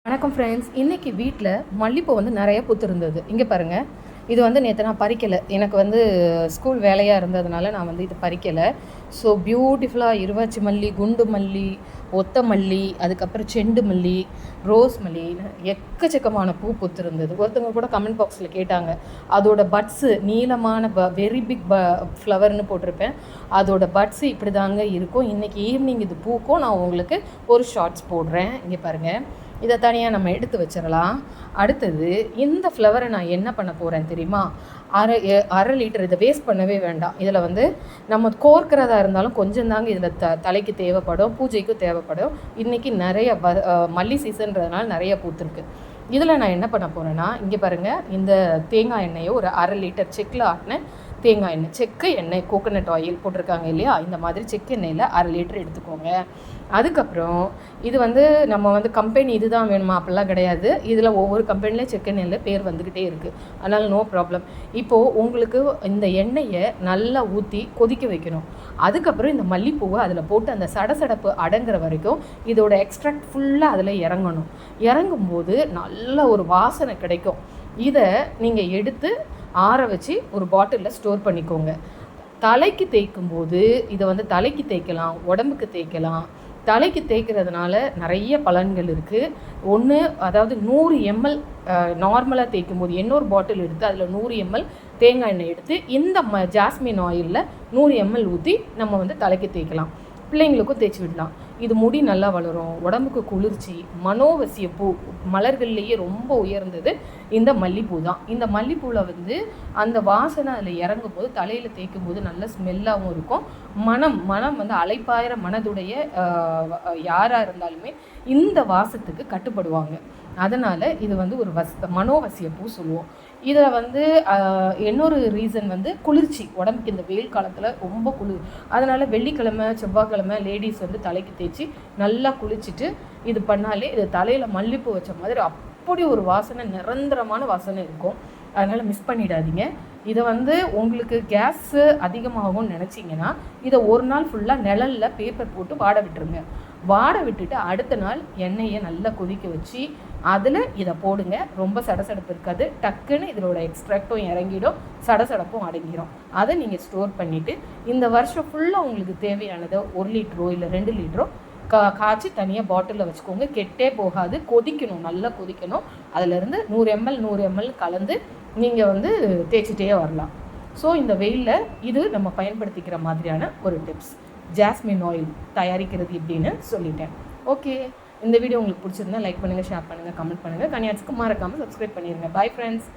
வணக்கம் ஃப்ரெண்ட்ஸ். இன்றைக்கி வீட்டில் மல்லிப்பூ நிறைய பூத்து இருந்தது. இங்கே பாருங்கள், இது நேற்று நான் பறிக்கலை. எனக்கு ஸ்கூல் வேலையாக இருந்ததுனால நான் இது பறிக்கலை. ஸோ பியூட்டிஃபுல்லாக இருவாச்சி மல்லி, குண்டு மல்லி, ஒத்த மல்லி, அதுக்கப்புறம் செண்டு மல்லி, ரோஸ் மல்லி, எக்கச்சக்கமான பூ பூத்து இருந்தது. ஒருத்தவங்க கூட கமெண்ட் பாக்ஸில் கேட்டாங்க, அதோட பட்ஸு நீளமான வெரி பிக் ஃப்ளவர்னு போட்டிருப்பேன். அதோட பட்ஸு இப்படி தாங்க இருக்கும். இன்றைக்கி ஈவினிங் இது பூக்கும். நான் உங்களுக்கு ஒரு ஷார்ட்ஸ் போடுறேன். இங்கே பாருங்கள், இதை தனியாக நம்ம எடுத்து வச்சிடலாம். அடுத்தது இந்த ஃப்ளவரை நான் என்ன பண்ண போகிறேன் தெரியுமா? அரை லிட்டர். இதை வேஸ்ட் பண்ணவே வேண்டாம். இதில் நம்ம கோர்க்கிறதா இருந்தாலும் கொஞ்சம் தாங்க இதில் தலைக்கு தேவைப்படும், பூஜைக்கும் தேவைப்படும். இன்றைக்கி நிறைய மல்லி சீசன்றதுனால நிறைய பூத்துருக்கு. இதில் நான் என்ன பண்ண போகிறேன்னா, இங்கே பாருங்கள், இந்த தேங்காய் எண்ணெயை ஒரு அரை லிட்டர் செக்கில் ஆட்டின தேங்காய் எண்ணெய், செக்கு எண்ணெய், கோகோனட் ஆயில் போட்டிருக்காங்க இல்லையா, இந்த மாதிரி செக்கு எண்ணெயில் அரை லிட்டர் எடுத்துக்கோங்க. அதுக்கப்புறம் இது நம்ம கம்பெனி இது தான் வேணுமா அப்படிலாம் கிடையாது. இதில் ஒவ்வொரு கம்பெனிலையும் செக்கு எண்ணெயில் பேர் வந்துக்கிட்டே இருக்குது. அதனால் நோ ப்ராப்ளம். இப்போது உங்களுக்கு இந்த எண்ணெயை நல்லா ஊற்றி கொதிக்க வைக்கணும். அதுக்கப்புறம் இந்த மல்லிப்பூவை அதில் போட்டு அந்த சடசடப்பு அடங்குற வரைக்கும் இதோட எக்ஸ்ட்ராக்ட் ஃபுல்லாக அதில் இறங்கணும். இறங்கும்போது நல்ல ஒரு வாசனை கிடைக்கும். இதை நீங்கள் எடுத்து ஆற வச்சு ஒரு பாட்டிலில் ஸ்டோர் பண்ணிக்கோங்க. தலைக்கு தேய்க்கும் போது இதை தலைக்கு தேய்க்கலாம், உடம்புக்கு தேய்க்கலாம். தலைக்கு தேய்க்கிறதுனால நிறைய பலன்கள் இருக்குது. ஒன்று, அதாவது 100 ml நார்மலாக தேய்க்கும் போது இன்னொரு பாட்டில் எடுத்து அதில் 100 ml தேங்காய் எண்ணெய் எடுத்து இந்த ஜாஸ்மின் ஆயிலில் 100 ml ஊற்றி நம்ம தலைக்கு தேய்க்கலாம். பிள்ளைங்களுக்கும் தேய்ச்சி விடலாம். இது முடி நல்லா வளரும், உடம்புக்கு குளிர்ச்சி. மனோவசிய பூ மலர்கள்லேயே ரொம்ப உயர்ந்தது இந்த மல்லிப்பூ தான். இந்த மல்லிப்பூவில் அந்த வாசனை அதில் இறங்கும் போது தலையில் தேய்க்கும் போது நல்ல ஸ்மெல்லாகவும் இருக்கும். மனம் அலைப்பாயிர மனதுடைய யாராக இருந்தாலுமே இந்த வாசத்துக்கு கட்டுப்படுவாங்க. அதனால் இது ஒரு மனோவசிய பூ சொல்லுவோம். இதில் இன்னொரு ரீசன் குளிர்ச்சி. உடம்புக்கு இந்த வெயில் காலத்தில் ரொம்ப குளிர். அதனால் வெள்ளிக்கிழமை, செவ்வாய்க்கிழமை லேடிஸ் தலைக்கு தேய்ச்சி நல்லா குளிச்சுட்டு இது பண்ணாலே இது தலையில் மல்லிப்பூ வச்ச மாதிரி அப்படி ஒரு வாசனை, நிரந்தரமான வாசனை இருக்கும். அதனால் மிஸ் பண்ணிடாதீங்க. இதை உங்களுக்கு கேஸு அதிகமாகும்னு நினச்சிங்கன்னா இதை ஒரு நாள் ஃபுல்லாக நிழலில் பேப்பர் போட்டு வாட விட்டுருங்க. வாட விட்டுட்டு அடுத்த நாள் எண்ணெயை நல்லா கொதிக்க வச்சு அதில் இதை போடுங்க. ரொம்ப சடசடப்பு இருக்காது. டக்குன்னு இதோட எக்ஸ்ட்ராக்டும் இறங்கிடும், சடசடப்பும் அடங்கிடும். அதை நீங்கள் ஸ்டோர் பண்ணிவிட்டு இந்த வருஷம் ஃபுல்லாக உங்களுக்கு தேவையானதை 1 லிட்டரோ இல்லை 2 லிட்டரோ காய்ச்சி தனியாக பாட்டிலில் வச்சுக்கோங்க. கெட்டே போகாது. கொதிக்கணும், நல்லா கொதிக்கணும். அதிலேருந்து 100 ml கலந்து நீங்கள் தேய்ச்சிட்டே வரலாம். ஸோ இந்த வெயிலில் இது நம்ம பயன்படுத்திக்கிற மாதிரியான ஒரு டிப்ஸ். ஜாஸ்மின் ஆயில் தயாரிக்கிறது எப்படின்னு சொல்லிட்டேன். ஓகே, இந்த வீடியோ உங்களுக்கு பிடிச்சிருந்தா லைக் பண்ணுங்கள், ஷேர் பண்ணுங்கள், கமெண்ட் பண்ணுங்கள். கன்னியாட்ஸ்க்கு மறக்காமல் சப்ஸ்கிரைப் பண்ணிடுங்க. Bye friends.